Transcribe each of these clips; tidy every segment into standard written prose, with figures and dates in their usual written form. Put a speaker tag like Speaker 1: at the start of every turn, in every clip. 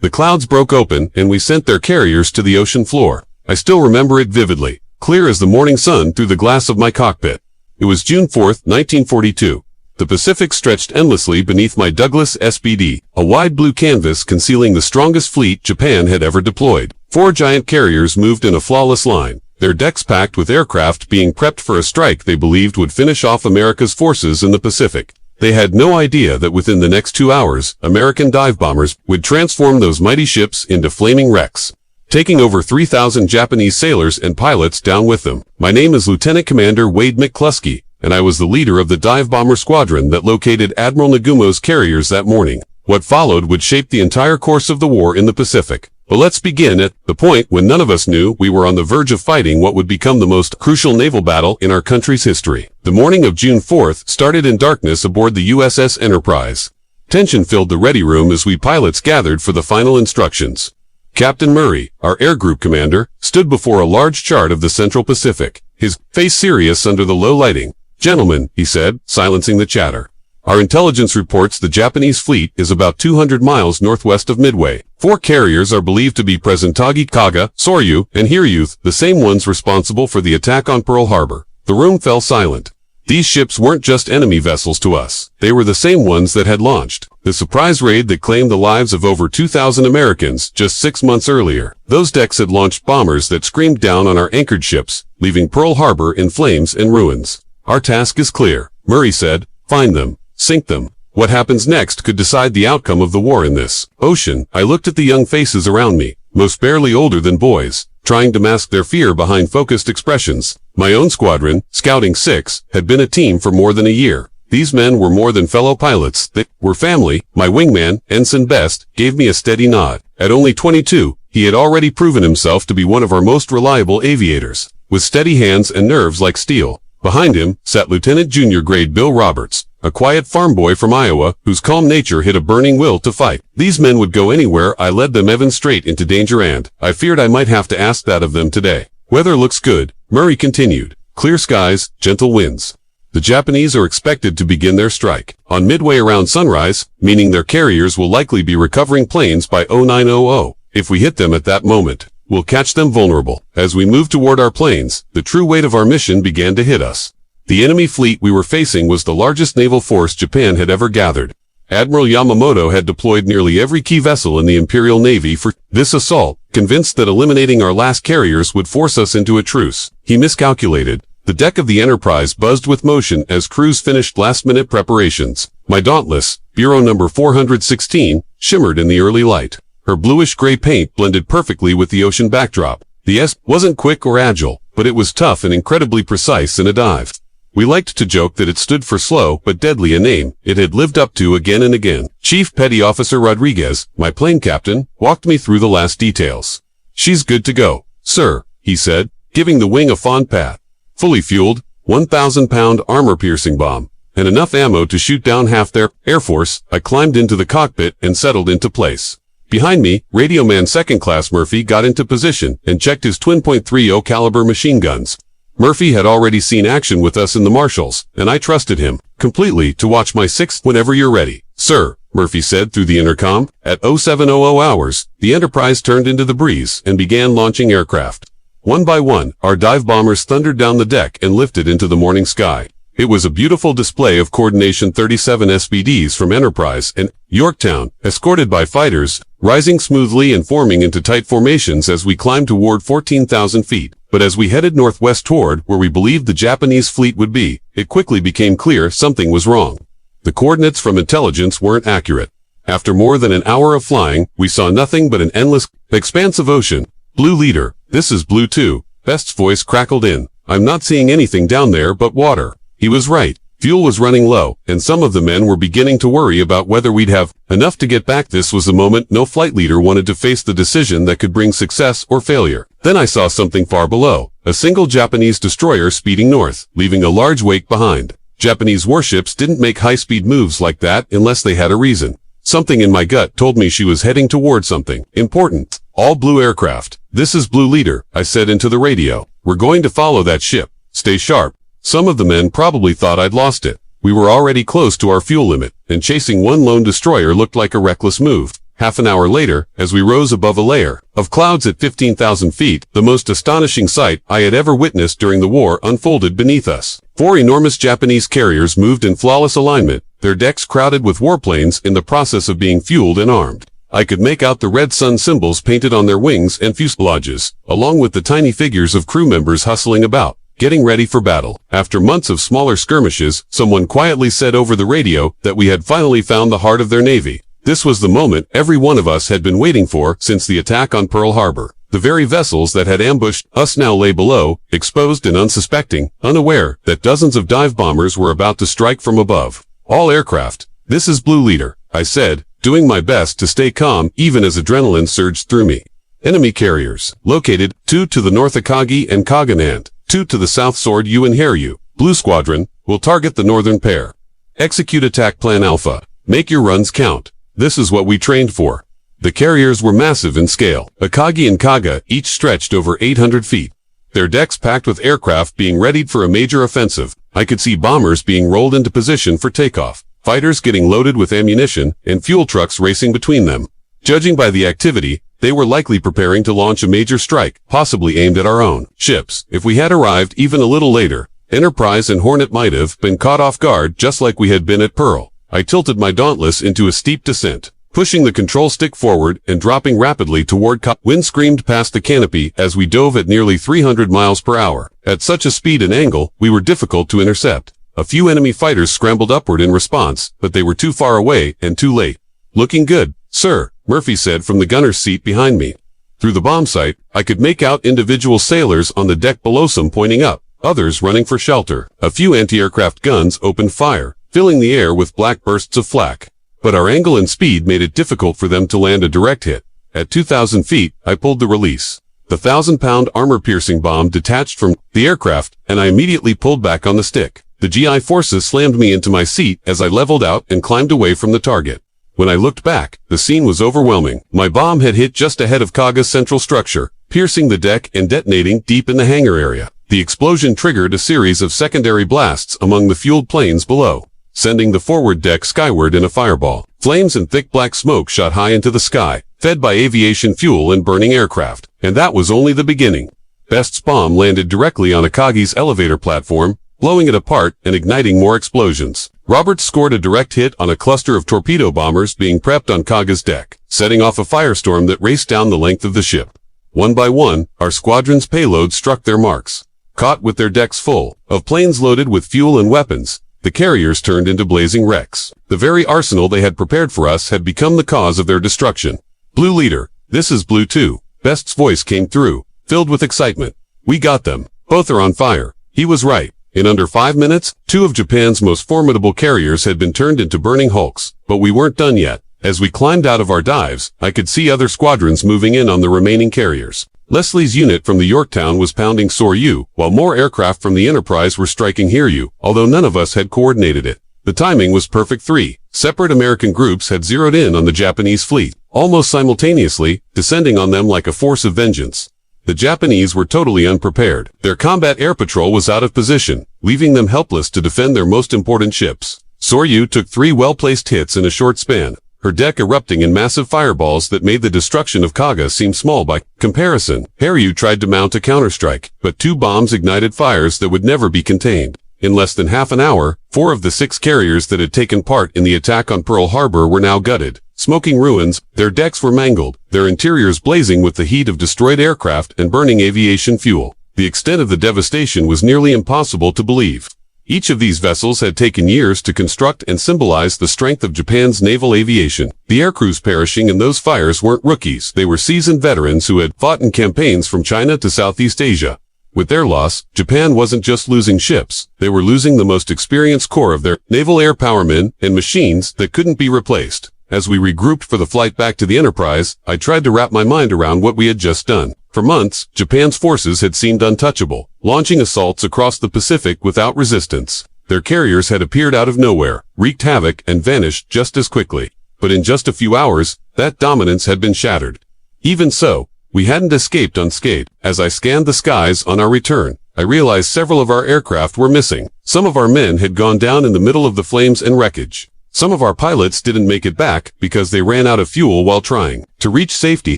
Speaker 1: The clouds broke open, and we sent their carriers to the ocean floor. I still remember it vividly, clear as the morning sun through the glass of my cockpit. It was June 4th, 1942. The Pacific stretched endlessly beneath my Douglas SBD, a wide blue canvas concealing the strongest fleet Japan had ever deployed. 4 giant carriers moved in a flawless line, their decks packed with aircraft being prepped for a strike they believed would finish off America's forces in the Pacific. They had no idea that within the next 2 hours, American dive bombers would transform those mighty ships into flaming wrecks, taking over 3,000 Japanese sailors and pilots down with them. My name is Lieutenant Commander Wade McCluskey, and I was the leader of the dive bomber squadron that located Admiral Nagumo's carriers that morning. What followed would shape the entire course of the war in the Pacific. But let's begin at the point when none of us knew we were on the verge of fighting what would become the most crucial naval battle in our country's history. The morning of June 4th started in darkness aboard the USS Enterprise. Tension filled the ready room as we pilots gathered for the final instructions. Captain Murray, our air group commander, stood before a large chart of the Central Pacific, his face serious under the low lighting. "Gentlemen," he said, silencing the chatter. "Our intelligence reports the Japanese fleet is about 200 miles northwest of Midway. 4 carriers are believed to be present: Tagi, Kaga, Soryu, and Hiryuth, the same ones responsible for the attack on Pearl Harbor." The room fell silent. These ships weren't just enemy vessels to us. They were the same ones that had launched the surprise raid that claimed the lives of over 2,000 Americans just 6 months earlier. Those decks had launched bombers that screamed down on our anchored ships, leaving Pearl Harbor in flames and ruins. "Our task is clear," Murray said. "Find them. Sink them. What happens next could decide the outcome of the war in this ocean." I looked at the young faces around me, most barely older than boys, trying to mask their fear behind focused expressions. My own squadron, Scouting 6, had been a team for more than a year. These men were more than fellow pilots. They were family. My wingman, Ensign Best, gave me a steady nod. At only 22, he had already proven himself to be one of our most reliable aviators, with steady hands and nerves like steel. Behind him sat Lieutenant Junior Grade Bill Roberts, a quiet farm boy from Iowa whose calm nature hid a burning will to fight. These men would go anywhere I led them, even straight into danger, and I feared I might have to ask that of them today. "Weather looks good," Murray continued. "Clear skies, gentle winds. The Japanese are expected to begin their strike on Midway around sunrise, meaning their carriers will likely be recovering planes by 0900. If we hit them at that moment, we'll catch them vulnerable." As we moved toward our planes, the true weight of our mission began to hit us. The enemy fleet we were facing was the largest naval force Japan had ever gathered. Admiral Yamamoto had deployed nearly every key vessel in the Imperial Navy for this assault, convinced that eliminating our last carriers would force us into a truce. He miscalculated. The deck of the Enterprise buzzed with motion as crews finished last-minute preparations. My Dauntless, Bureau number 416, shimmered in the early light. Her bluish-gray paint blended perfectly with the ocean backdrop. The S wasn't quick or agile, but it was tough and incredibly precise in a dive. We liked to joke that it stood for slow but deadly, a name it had lived up to again and again. Chief Petty Officer Rodriguez, my plane captain, walked me through the last details. "She's good to go, sir," he said, giving the wing a fond pat. "Fully fueled, 1,000-pound armor-piercing bomb, and enough ammo to shoot down half their Air Force." I climbed into the cockpit and settled into place. Behind me, Radio Man Second Class Murphy got into position and checked his twin .30 caliber machine guns. Murphy had already seen action with us in the Marshalls, and I trusted him completely to watch my sixth. "Whenever you're ready, sir," Murphy said through the intercom. At 0700 hours, the Enterprise turned into the breeze and began launching aircraft. One by one, our dive bombers thundered down the deck and lifted into the morning sky. It was a beautiful display of coordination. 37 SBDs from Enterprise and Yorktown, escorted by fighters, rising smoothly and forming into tight formations as we climbed toward 14,000 feet. But as we headed northwest toward where we believed the Japanese fleet would be, it quickly became clear something was wrong. The coordinates from intelligence weren't accurate. After more than an hour of flying, we saw nothing but an endless expanse of ocean. "Blue leader, this is Blue 2, Best's voice crackled in. "I'm not seeing anything down there but water." He was right. Fuel was running low, and some of the men were beginning to worry about whether we'd have enough to get back. This was the moment no flight leader wanted to face, the decision that could bring success or failure. Then I saw something far below, a single Japanese destroyer speeding north, leaving a large wake behind. Japanese warships didn't make high-speed moves like that unless they had a reason. Something in my gut told me she was heading toward something important. "All Blue aircraft, this is Blue leader," I said into the radio. "We're going to follow that ship. Stay sharp." Some of the men probably thought I'd lost it. We were already close to our fuel limit, and chasing one lone destroyer looked like a reckless move. Half an hour later, as we rose above a layer of clouds at 15,000 feet, the most astonishing sight I had ever witnessed during the war unfolded beneath us. 4 enormous Japanese carriers moved in flawless alignment, their decks crowded with warplanes in the process of being fueled and armed. I could make out the red sun symbols painted on their wings and fuselages, along with the tiny figures of crew members hustling about, getting ready for battle. After months of smaller skirmishes, someone quietly said over the radio that we had finally found the heart of their navy. This was the moment every one of us had been waiting for since the attack on Pearl Harbor. The very vessels that had ambushed us now lay below, exposed and unsuspecting, unaware that dozens of dive bombers were about to strike from above. All aircraft, this is Blue Leader, I said, doing my best to stay calm even as adrenaline surged through me. Enemy carriers, located, 2 to the north Akagi and Kaga and 2 to the south Sword U and Haryu. Blue Squadron, will target the northern pair. Execute attack plan Alpha. Make your runs count. This is what we trained for. The carriers were massive in scale. Akagi and Kaga each stretched over 800 feet. Their decks packed with aircraft being readied for a major offensive. I could see bombers being rolled into position for takeoff, fighters getting loaded with ammunition, and fuel trucks racing between them. Judging by the activity, they were likely preparing to launch a major strike, possibly aimed at our own ships. If we had arrived even a little later, Enterprise and Hornet might have been caught off guard just like we had been at Pearl. I tilted my Dauntless into a steep descent, pushing the control stick forward and dropping rapidly toward wind screamed past the canopy as we dove at nearly 300 miles per hour. At such a speed and angle, we were difficult to intercept. A few enemy fighters scrambled upward in response, but they were too far away and too late. Looking good, sir, Murphy said from the gunner's seat behind me. Through the bomb sight, I could make out individual sailors on the deck below, some pointing up, others running for shelter. A few anti-aircraft guns opened fire, filling the air with black bursts of flak. But our angle and speed made it difficult for them to land a direct hit. At 2,000 feet, I pulled the release. The 1,000-pound armor-piercing bomb detached from the aircraft, and I immediately pulled back on the stick. The GI forces slammed me into my seat as I leveled out and climbed away from the target. When I looked back, the scene was overwhelming. My bomb had hit just ahead of Kaga's central structure, piercing the deck and detonating deep in the hangar area. The explosion triggered a series of secondary blasts among the fueled planes below, sending the forward deck skyward in a fireball. Flames and thick black smoke shot high into the sky, fed by aviation fuel and burning aircraft. And that was only the beginning. Best's bomb landed directly on Akagi's elevator platform, blowing it apart and igniting more explosions. Roberts scored a direct hit on a cluster of torpedo bombers being prepped on Kaga's deck, setting off a firestorm that raced down the length of the ship. One by one, our squadron's payloads struck their marks. Caught with their decks full of planes loaded with fuel and weapons, the carriers turned into blazing wrecks. The very arsenal they had prepared for us had become the cause of their destruction. Blue Leader, this is Blue 2. Best's voice came through, filled with excitement. We got them. Both are on fire. He was right. In under 5 minutes, 2 of Japan's most formidable carriers had been turned into burning hulks. But we weren't done yet. As we climbed out of our dives, I could see other squadrons moving in on the remaining carriers. Leslie's unit from the Yorktown was pounding Soryu, while more aircraft from the Enterprise were striking Haryu, although none of us had coordinated it. The timing was perfect. 3 separate American groups had zeroed in on the Japanese fleet, almost simultaneously, descending on them like a force of vengeance. The Japanese were totally unprepared. Their combat air patrol was out of position, leaving them helpless to defend their most important ships. Soryu took 3 well-placed hits in a short span, her deck erupting in massive fireballs that made the destruction of Kaga seem small by comparison. Haryu tried to mount a counterstrike, but 2 bombs ignited fires that would never be contained. In less than half an hour, 4 of the 6 carriers that had taken part in the attack on Pearl Harbor were now gutted. Smoking ruins, their decks were mangled, their interiors blazing with the heat of destroyed aircraft and burning aviation fuel. The extent of the devastation was nearly impossible to believe. Each of these vessels had taken years to construct and symbolize the strength of Japan's naval aviation. The aircrews perishing in those fires weren't rookies. They were seasoned veterans who had fought in campaigns from China to Southeast Asia. With their loss, Japan wasn't just losing ships. They were losing the most experienced core of their naval air powermen and machines that couldn't be replaced. As we regrouped for the flight back to the Enterprise, I tried to wrap my mind around what we had just done. For months, Japan's forces had seemed untouchable, launching assaults across the Pacific without resistance. Their carriers had appeared out of nowhere, wreaked havoc, and vanished just as quickly. But in just a few hours, that dominance had been shattered. Even so, we hadn't escaped unscathed. As I scanned the skies on our return, I realized several of our aircraft were missing. Some of our men had gone down in the middle of the flames and wreckage. Some of our pilots didn't make it back because they ran out of fuel while trying to reach safety.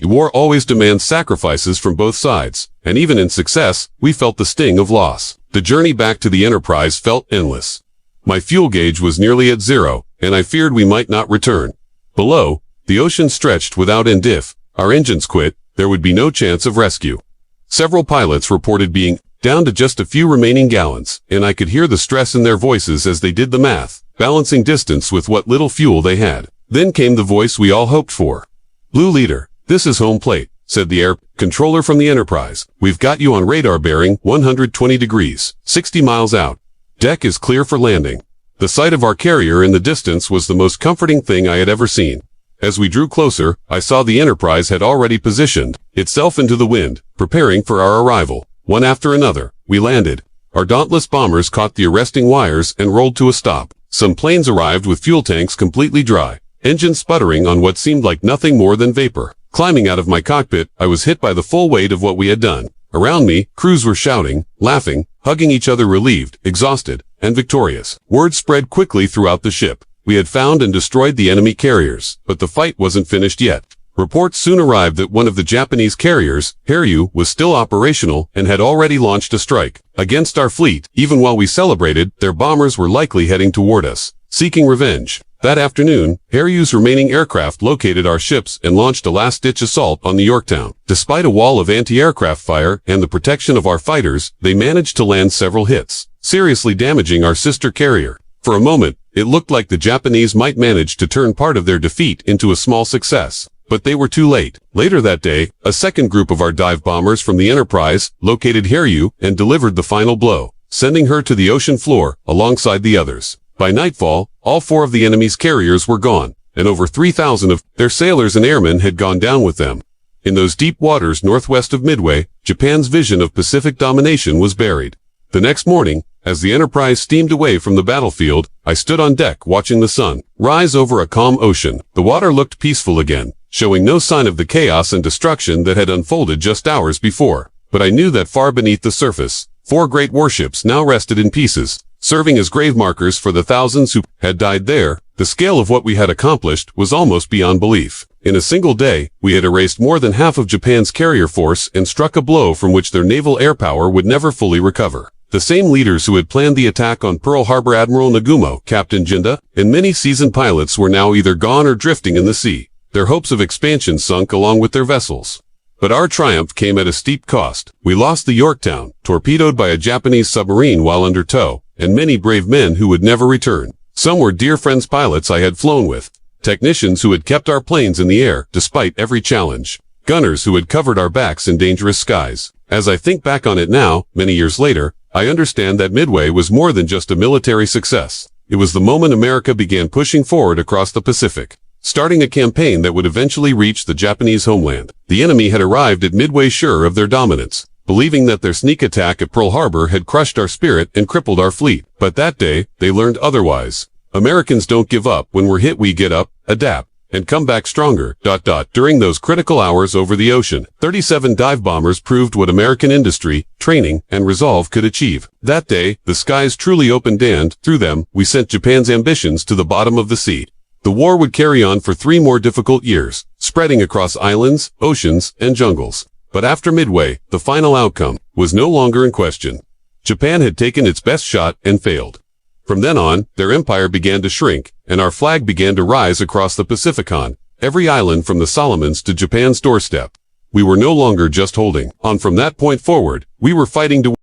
Speaker 1: War always demands sacrifices from both sides, and even in success, we felt the sting of loss. The journey back to the Enterprise felt endless. My fuel gauge was nearly at zero, and I feared we might not return. Below, the ocean stretched without end. If our engines quit, there would be no chance of rescue. Several pilots reported being down to just a few remaining gallons, and I could hear the stress in their voices as they did the math, balancing distance with what little fuel they had. Then came the voice we all hoped for. "Blue Leader, this is home plate," said the air controller from the Enterprise. "We've got you on radar bearing 120 degrees, 60 miles out. Deck is clear for landing." The sight of our carrier in the distance was the most comforting thing I had ever seen. As we drew closer, I saw the Enterprise had already positioned itself into the wind, preparing for our arrival. One after another, we landed. Our dauntless bombers caught the arresting wires and rolled to a stop. Some planes arrived with fuel tanks completely dry, engines sputtering on what seemed like nothing more than vapor. Climbing out of my cockpit, I was hit by the full weight of what we had done. Around me, crews were shouting, laughing, hugging each other, relieved, exhausted, and victorious. Word spread quickly throughout the ship. We had found and destroyed the enemy carriers, but the fight wasn't finished yet. Reports soon arrived that one of the Japanese carriers, Hiryu, was still operational and had already launched a strike against our fleet. Even while we celebrated, their bombers were likely heading toward us, seeking revenge. That afternoon, Hiryu's remaining aircraft located our ships and launched a last-ditch assault on the Yorktown. Despite a wall of anti-aircraft fire and the protection of our fighters, they managed to land several hits, seriously damaging our sister carrier. For a moment, it looked like the Japanese might manage to turn part of their defeat into a small success. But they were too late. Later that day, a second group of our dive bombers from the Enterprise located Hiryu and delivered the final blow, sending her to the ocean floor alongside the others. By nightfall, all 4 of the enemy's carriers were gone, and over 3,000 of their sailors and airmen had gone down with them. In those deep waters northwest of Midway, Japan's vision of Pacific domination was buried. The next morning, as the Enterprise steamed away from the battlefield, I stood on deck watching the sun rise over a calm ocean. The water looked peaceful again, showing no sign of the chaos and destruction that had unfolded just hours before. But I knew that far beneath the surface, 4 great warships now rested in pieces, serving as grave markers for the thousands who had died there. The scale of what we had accomplished was almost beyond belief. In a single day, we had erased more than half of Japan's carrier force and struck a blow from which their naval air power would never fully recover. The same leaders who had planned the attack on Pearl Harbor, Admiral Nagumo, Captain Jinda, and many seasoned pilots, were now either gone or drifting in the sea. Their hopes of expansion sunk along with their vessels. But our triumph came at a steep cost. We lost the Yorktown, torpedoed by a Japanese submarine while under tow, and many brave men who would never return. Some were dear friends, pilots I had flown with, technicians who had kept our planes in the air despite every challenge, gunners who had covered our backs in dangerous skies. As I think back on it now, many years later, I understand that Midway was more than just a military success. It was the moment America began pushing forward across the Pacific, starting a campaign that would eventually reach the Japanese homeland. The enemy had arrived at Midway sure of their dominance, believing that their sneak attack at Pearl Harbor had crushed our spirit and crippled our fleet. But that day, they learned otherwise. Americans don't give up. When we're hit, we get up, adapt, and come back stronger. During those critical hours over the ocean, 37 dive bombers proved what American industry, training, and resolve could achieve. That day, the skies truly opened, and, through them, we sent Japan's ambitions to the bottom of the sea. The war would carry on for 3 more difficult years, spreading across islands, oceans, and jungles. But after Midway, the final outcome was no longer in question. Japan had taken its best shot and failed. From then on, their empire began to shrink, and our flag began to rise across the Pacific on every island from the Solomons to Japan's doorstep. We were no longer just holding on. From that point forward, we were fighting to